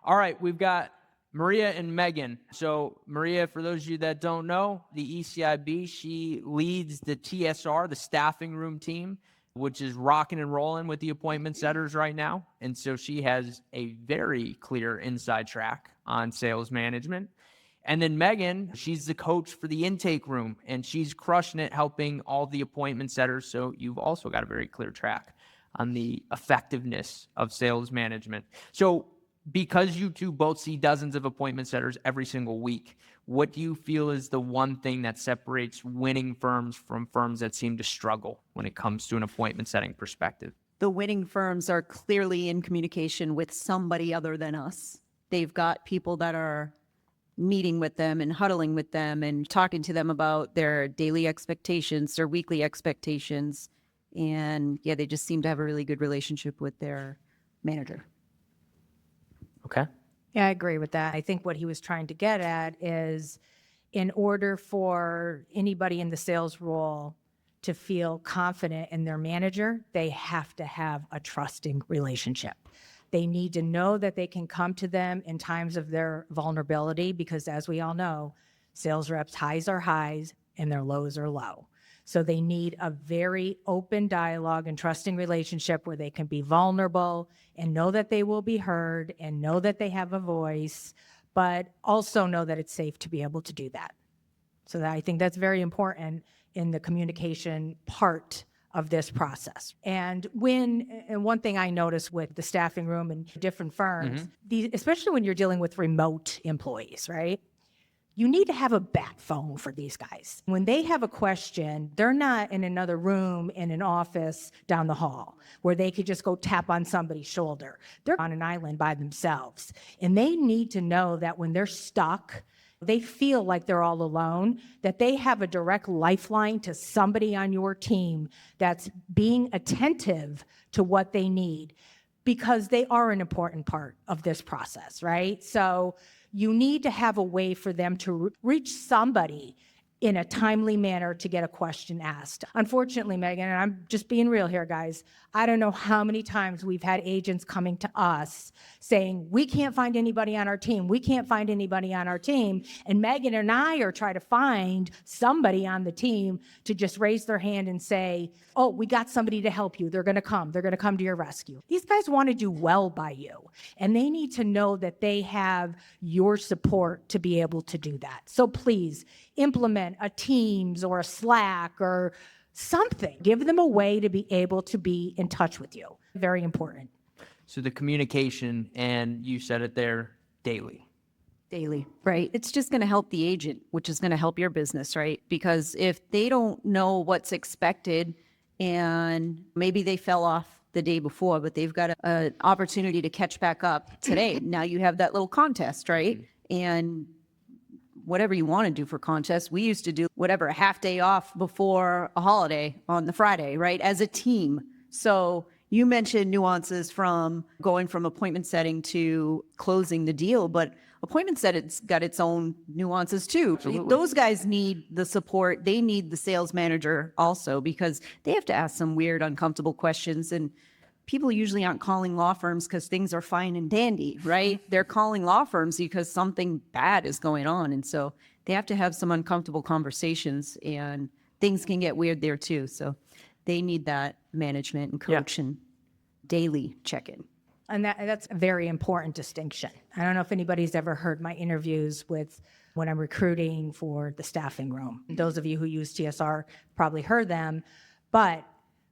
All right, we've got Maria and Megan. So Maria, for those of you that don't know, the ECIB, she leads the TSR, the staffing room team, which is rocking and rolling with the appointment setters right now. And so she has a very clear inside track on sales management. And then Megan, she's the coach for the intake room, and she's crushing it, helping all the appointment setters. So you've also got a very clear track on the effectiveness of sales management. So because you two both see dozens of appointment setters every single week, what do you feel is the one thing that separates winning firms from firms that seem to struggle when it comes to an appointment setting perspective? The winning firms are clearly in communication with somebody other than us. They've got people that are meeting with them and huddling with them and talking to them about their daily expectations, their weekly expectations. And yeah, they just seem to have a really good relationship with their manager. Okay. Yeah, I agree with that. I think what he was trying to get at is, in order for anybody in the sales role to feel confident in their manager, they have to have a trusting relationship. They need to know that they can come to them in times of their vulnerability, because as we all know, sales reps' highs are highs and their lows are low. So they need a very open dialogue and trusting relationship where they can be vulnerable and know that they will be heard and know that they have a voice, but also know that it's safe to be able to do that. So I think that's very important in the communication part of this process. And one thing I notice with the staffing room and different firms, especially when you're dealing with remote employees, right? You need to have a bat phone for these guys. When they have a question, they're not in another room in an office down the hall where they could just go tap on somebody's shoulder. They're on an island by themselves. And they need to know that when they're stuck, they feel like they're all alone, that they have a direct lifeline to somebody on your team that's being attentive to what they need, because they are an important part of this process, right? So you need to have a way for them to reach somebody in a timely manner to get a question asked. Unfortunately, Megan, and I'm just being real here, guys, I don't know how many times we've had agents coming to us saying, we can't find anybody on our team. We can't find anybody on our team. And Megan and I are trying to find somebody on the team to just raise their hand and say, oh, we got somebody to help you. They're going to come. They're going to come to your rescue. These guys want to do well by you. And they need to know that they have your support to be able to do that. So please implement a Teams or a Slack or something. Give them a way to be able to be in touch with you. Very important. So the communication, and you said it there, daily. Daily, right? It's just going to help the agent, which is going to help your business, right? Because if they don't know what's expected and maybe they fell off the day before, but they've got an opportunity to catch back up today. Now you have that little contest, right? And whatever you want to do for contests, we used to do whatever, a half day off before a holiday on the Friday, right? As a team. So you mentioned nuances from going from appointment setting to closing the deal, but appointment setting's got its own nuances too. Absolutely. Those guys need the support. They need the sales manager also, because they have to ask some weird, uncomfortable questions. And people usually aren't calling law firms because things are fine and dandy, right? They're calling law firms because something bad is going on. And so they have to have some uncomfortable conversations, and things can get weird there too. So they need that management and coach and daily check-in. And that's a very important distinction. I don't know if anybody's ever heard my interviews with when I'm recruiting for the staffing room. Those of you who use TSR probably heard them. But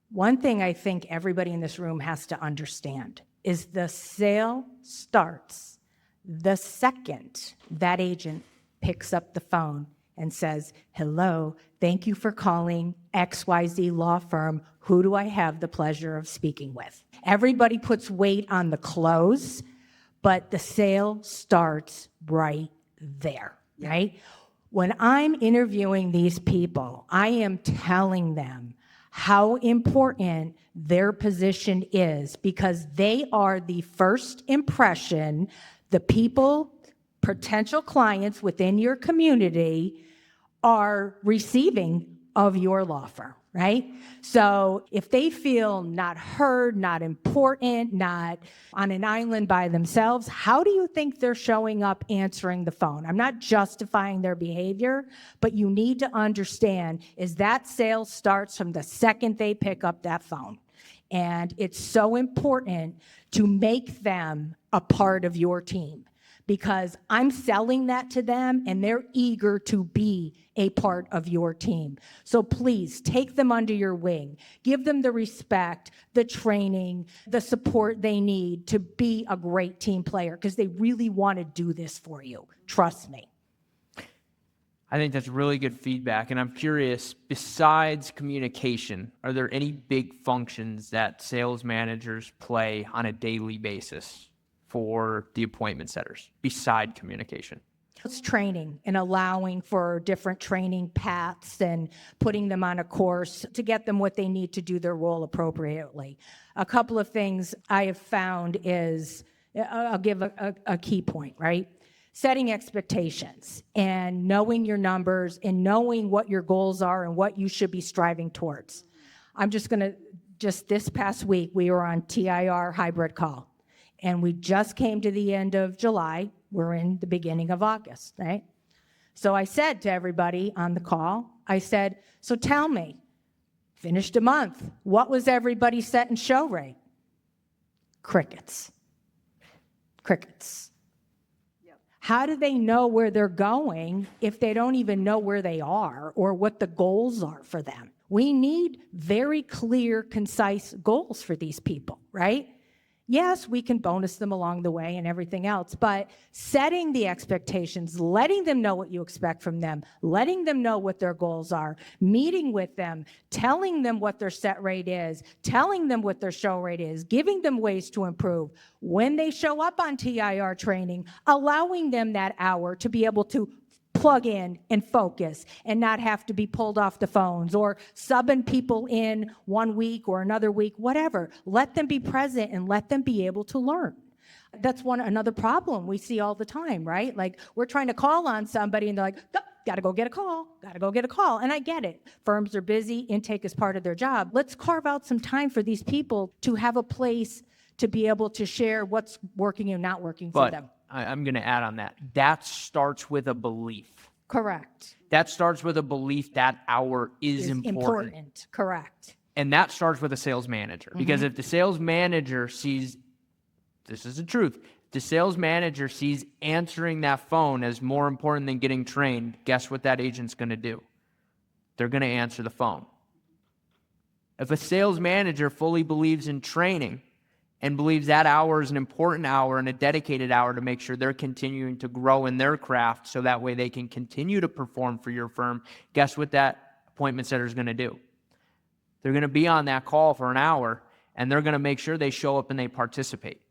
one thing I think everybody in this room has to understand is the sale starts the second that agent picks up the phone and says, hello, thank you for calling XYZ law firm. Who do I have the pleasure of speaking with? Everybody puts weight on the close, but the sale starts right there, right? When I'm interviewing these people, I am telling them how important their position is, because they are the first impression the people, potential clients within your community are receiving of your law firm. right? So if they feel not heard, not important, not on an island by themselves, how do you think they're showing up answering the phone? I'm not justifying their behavior, but you need to understand is that sales starts from the second they pick up that phone. And it's so important to make them a part of your team because I'm selling that to them and they're eager to be a part of your team. So please take them under your wing. Give them the respect, the training, the support they need to be a great team player because they really want to do this for you. Trust me. I think that's really good feedback. And I'm curious, besides communication, are there any big functions that sales managers play on a daily basis for the appointment setters beside communication? It's training and allowing for different training paths and putting them on a course to get them what they need to do their role appropriately. A couple of things I have found is, I'll give a key point, right? Setting expectations and knowing your numbers and knowing what your goals are and what you should be striving towards. I'm just this past week, we were on TIR hybrid call. And we just came to the end of July. We're in the beginning of August, right? So I said to everybody on the call, I said, so tell me, finished a month, what was everybody's set and show rate? Crickets. Crickets. Yep. How do they know where they're going if they don't even know where they are or what the goals are for them? We need very clear, concise goals for these people, right? Yes, we can bonus them along the way and everything else, but setting the expectations, letting them know what you expect from them, letting them know what their goals are, meeting with them, telling them what their set rate is, telling them what their show rate is, giving them ways to improve. When they show up on TIR training, allowing them that hour to be able to plug in and focus and not have to be pulled off the phones or subbing people in 1 week or another week, whatever. Let them be present and let them be able to learn. That's another problem we see all the time, right? Like we're trying to call on somebody and they're like, oh, gotta go get a call. And I get it. Firms are busy, intake is part of their job. Let's carve out some time for these people to have a place to be able to share what's working and not working for them. I'm going to add on that. That starts with a belief. Correct. That starts with a belief that hour is important. Correct. And that starts with a sales manager. Because if the sales manager sees, this is the truth, the sales manager sees answering that phone as more important than getting trained, guess what that agent's going to do? They're going to answer the phone. If a sales manager fully believes in training, and believes that hour is an important hour and a dedicated hour to make sure they're continuing to grow in their craft so that way they can continue to perform for your firm, guess what that appointment setter is going to do? They're going to be on that call for an hour, and they're going to make sure they show up and they participate.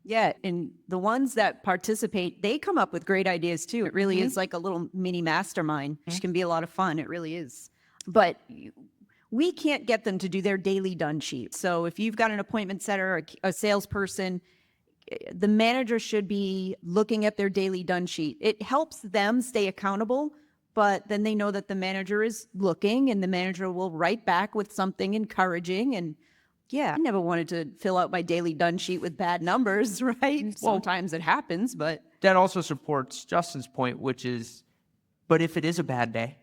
Yeah, and the ones that participate, they come up with great ideas too. It really is like a little mini mastermind, which can be a lot of fun. It really is. But we can't get them to do their daily done sheet. So if you've got an appointment setter, a salesperson, the manager should be looking at their daily done sheet. It helps them stay accountable, but then they know that the manager is looking and the manager will write back with something encouraging. And yeah, I never wanted to fill out my daily done sheet with bad numbers, right? Sometimes it happens, but that also supports Justin's point, which is, but if it is a bad day,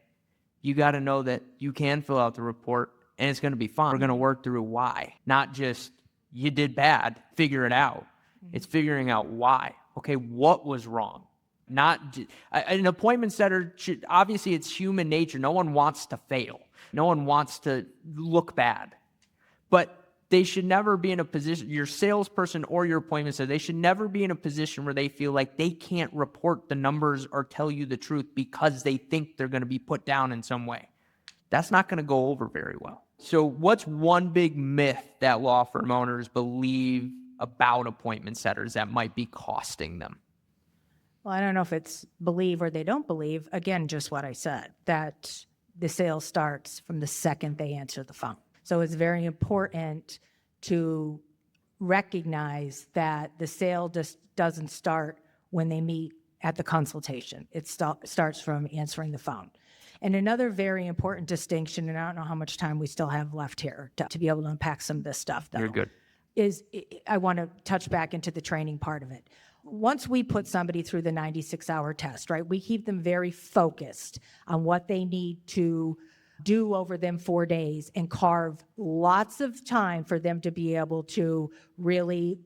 you got to know that you can fill out the report and it's going to be fine. We're going to work through why, not just you did bad, figure it out. It's figuring out why. Okay, what was wrong? Not an appointment setter should, obviously it's human nature. No one wants to fail. No one wants to look bad. But they should never be in a position, your salesperson or your appointment setter, they should never be in a position where they feel like they can't report the numbers or tell you the truth because they think they're going to be put down in some way. That's not going to go over very well. So what's one big myth that law firm owners believe about appointment setters that might be costing them? Well, I don't know if it's believe or they don't believe. Again, just what I said, that the sale starts from the second they answer the phone. So it's very important to recognize that the sale just doesn't start when they meet at the consultation. It starts from answering the phone. And another very important distinction, and I don't know how much time we still have left here to be able to unpack some of this stuff, though. You're good. Is I want to touch back into the training part of it. Once we put somebody through the 96-hour test, right, we keep them very focused on what they need to do over them 4 days and carve lots of time for them to be able to really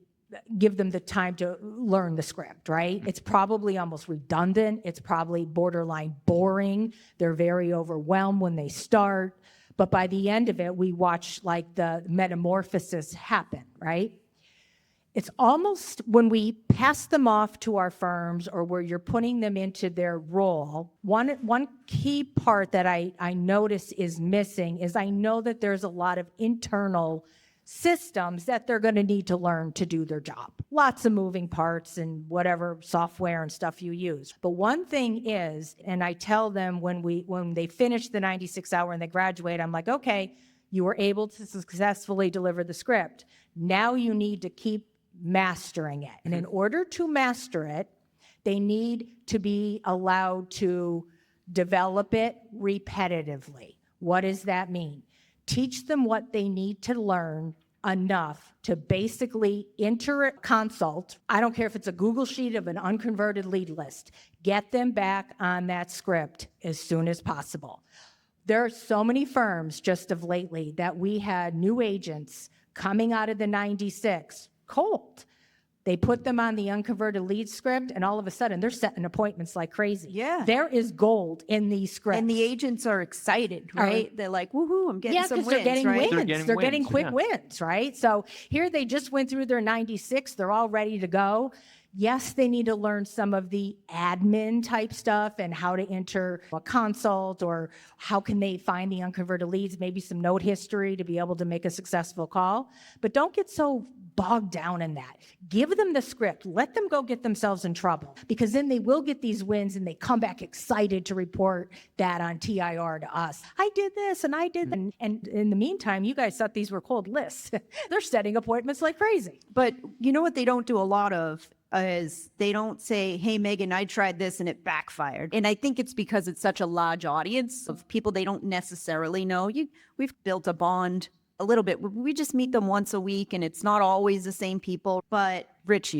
give them the time to learn the script, right? It's probably almost redundant. It's probably borderline boring. They're very overwhelmed when they start. But by the end of it, we watch like the metamorphosis happen, right? It's almost when we pass them off to our firms or where you're putting them into their role, one key part that I notice is missing is I know that there's a lot of internal systems that they're going to need to learn to do their job. Lots of moving parts and whatever software and stuff you use. But one thing is, and I tell them when they finish the 96-hour and they graduate, I'm like, okay, you were able to successfully deliver the script. Now you need to keep mastering it. And in order to master it, they need to be allowed to develop it repetitively. What does that mean? Teach them what they need to learn enough to basically enter a consult. I don't care if it's a Google sheet of an unconverted lead list. Get them back on that script as soon as possible. There are so many firms just of lately that we had new agents coming out of the 96 cold. They put them on the unconverted lead script, and all of a sudden, they're setting appointments like crazy. Yeah. There is gold in these scripts. And the agents are excited, right? They're like, woohoo, I'm getting some wins, they're getting right? wins. They're getting quick wins, right? So here they just went through their 96. They're all ready to go. Yes, they need to learn some of the admin type stuff and how to enter a consult or how can they find the unconverted leads, maybe some note history to be able to make a successful call. But don't get so bogged down in that. Give them the script. Let them go get themselves in trouble because then they will get these wins and they come back excited to report that on TIR to us. I did this and I did that. And in the meantime, you guys thought these were cold lists. They're setting appointments like crazy. But you know what they don't do a lot of is they don't say, hey, Megan, I tried this and it backfired. And I think it's because it's such a large audience of people they don't necessarily know. We've built a bond a little bit. We just meet them once a week and it's not always the same people. But Rich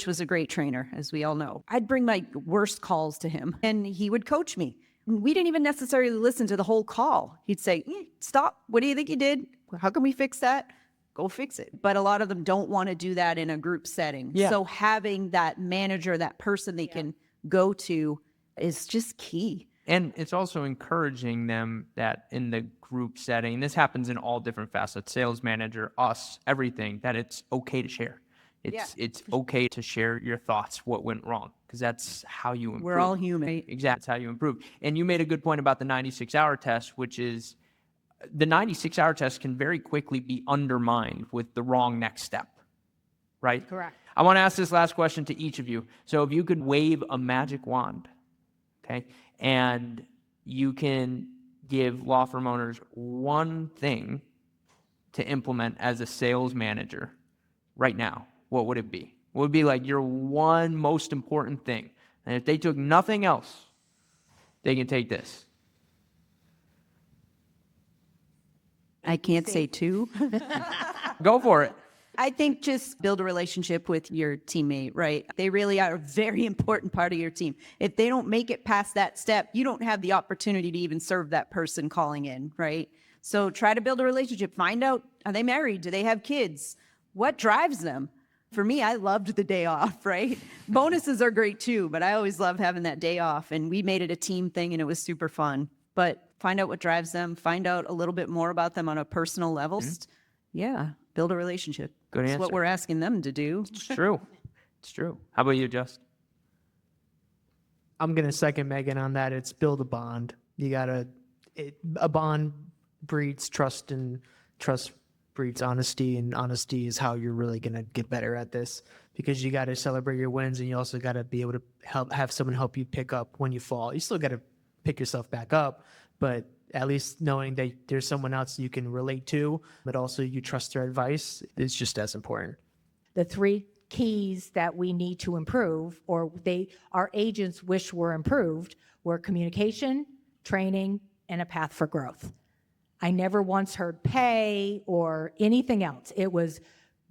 was a great trainer, as we all know. I'd bring my worst calls to him and he would coach me. We didn't even necessarily listen to the whole call. He'd say, stop. What do you think you did? How can we fix that? Go fix it. But a lot of them don't want to do that in a group setting. Yeah. So having that manager, that person they can go to is just key. And it's also encouraging them that in the group setting, this happens in all different facets, sales manager, us, everything, that it's okay to share. It's okay to share your thoughts, what went wrong, because that's how you improve. We're all human. Exactly. That's how you improve. And you made a good point about the 96-hour test, which is the 96-hour test can very quickly be undermined with the wrong next step, right? Correct. I want to ask this last question to each of you. So if you could wave a magic wand, okay, and you can give law firm owners one thing to implement as a sales manager right now, what would it be? What would be like your one most important thing? And if they took nothing else, they can take this. I can't say two. Go for it. I think just build a relationship with your teammate, right? They really are a very important part of your team. If they don't make it past that step, you don't have the opportunity to even serve that person calling in, right? So try to build a relationship. Find out, are they married? Do they have kids? What drives them? For me, I loved the day off, right? Bonuses are great too, but I always loved having that day off. And we made it a team thing and it was super fun. But find out what drives them. Find out a little bit more about them on a personal level. Yeah, build a relationship. Good That's answer. what we're asking them to do. It's true. It's true. How about you, Just? I'm going to second Megan on that. It's build a bond. A bond breeds trust, and trust breeds honesty, and honesty is how you're really going to get better at this, because you got to celebrate your wins, and you also got to be able to have someone help you pick up when you fall. You still got to pick yourself back up, but at least knowing that there's someone else you can relate to, but also you trust their advice is just as important. The three keys that we need to improve, or our agents wish were improved, were communication, training, and a path for growth. I never once heard pay or anything else. It was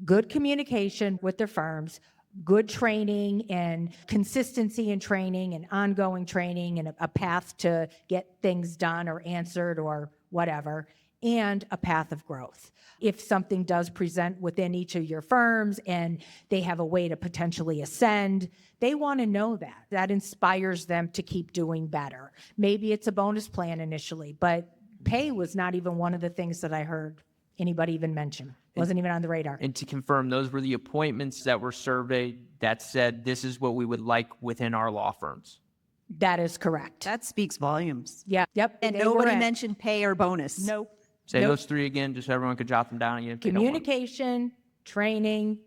good communication with their firms, good training and consistency in training and ongoing training and a path to get things done or answered or whatever, and a path of growth. If something does present within each of your firms and they have a way to potentially ascend, they want to know that. That inspires them to keep doing better. Maybe it's a bonus plan initially, but pay was not even one of the things that I heard anybody even mention. Wasn't even on the radar. And to confirm, those were the appointments that were surveyed that said this is what we would like within our law firms. That is correct. That speaks volumes. Yeah. Yep. And they were nobody at- mentioned pay or bonus. Nope. Say Nope. those three again, just so everyone could jot them down again. if they don't want. Communication, training,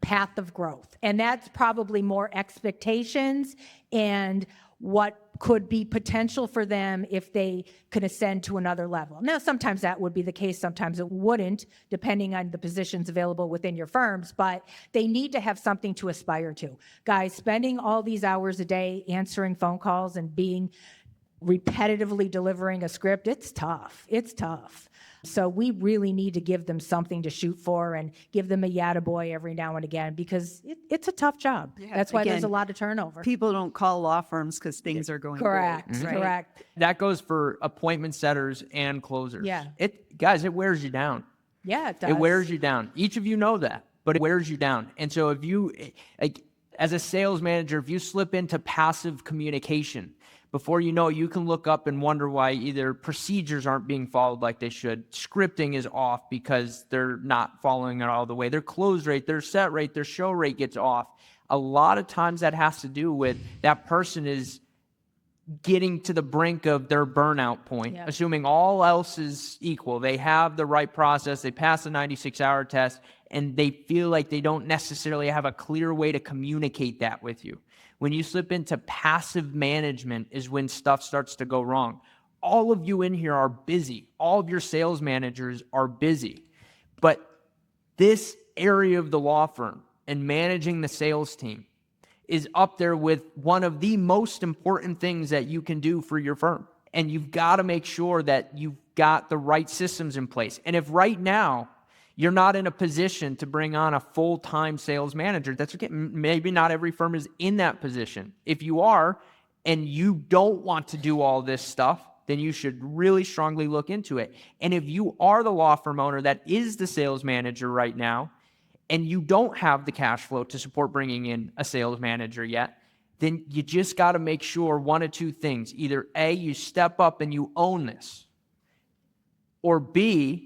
path of growth. And that's probably more expectations and what could be potential for them if they could ascend to another level. Now, sometimes that would be the case, sometimes it wouldn't, depending on the positions available within your firms, but they need to have something to aspire to. Guys, spending all these hours a day answering phone calls and being repetitively delivering a script, it's tough. It's tough. So we really need to give them something to shoot for and give them a yatta boy every now and again because it's a tough job. Yeah, That's why there's a again, lot of turnover. People don't call law firms because things are going Correct, great, right? correct. That goes for appointment setters and closers. Yeah. Guys, it wears you down. Yeah, it does. It wears you down. Each of you know that, but it wears you down. And so if you, like, as a sales manager, if you slip into passive communication, before you know it, you can look up and wonder why either procedures aren't being followed like they should, scripting is off because they're not following it all the way, their close rate, their set rate, their show rate gets off. A lot of times that has to do with that person is getting to the brink of their burnout point, Yep. assuming all else is equal. They have the right process, they pass the 96-hour test, and they feel like they don't necessarily have a clear way to communicate that with you. When you slip into passive management is when stuff starts to go wrong. All of you in here are busy. All of your sales managers are busy. But this area of the law firm and managing the sales team is up there with one of the most important things that you can do for your firm. And you've got to make sure that you've got the right systems in place. And if right now you're not in a position to bring on a full-time sales manager, that's okay. Maybe not every firm is in that position. If you are, and you don't want to do all this stuff, then you should really strongly look into it. And if you are the law firm owner that is the sales manager right now, and you don't have the cash flow to support bringing in a sales manager yet, then you just got to make sure one of two things. Either A, you step up and you own this, or B,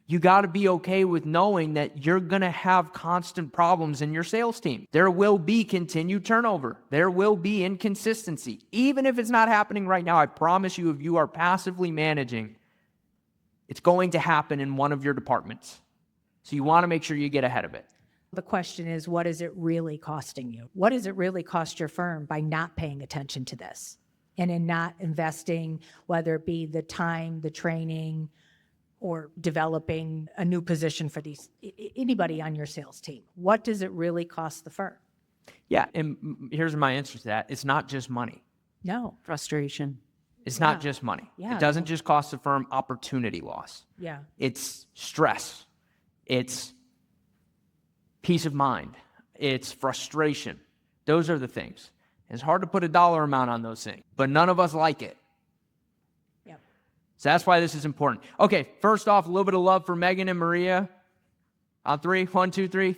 you got to be okay with knowing that you're going to have constant problems in your sales team. There will be continued turnover. There will be inconsistency. Even if it's not happening right now, I promise you, if you are passively managing, it's going to happen in one of your departments. So you want to make sure you get ahead of it. The question is, what is it really costing you? What does it really cost your firm by not paying attention to this and in not investing, whether it be the time, the training, or developing a new position for anybody on your sales team? What does it really cost the firm? Yeah, and here's my answer to that. It's not just money. No. Frustration. It's not just money. Yeah. It doesn't just cost the firm opportunity loss. Yeah. It's stress. It's peace of mind. It's frustration. Those are the things. It's hard to put a dollar amount on those things, but none of us like it. Yep. So that's why this is important. Okay, first off, a little bit of love for Megan and Maria. On 3, 1, 2, 3.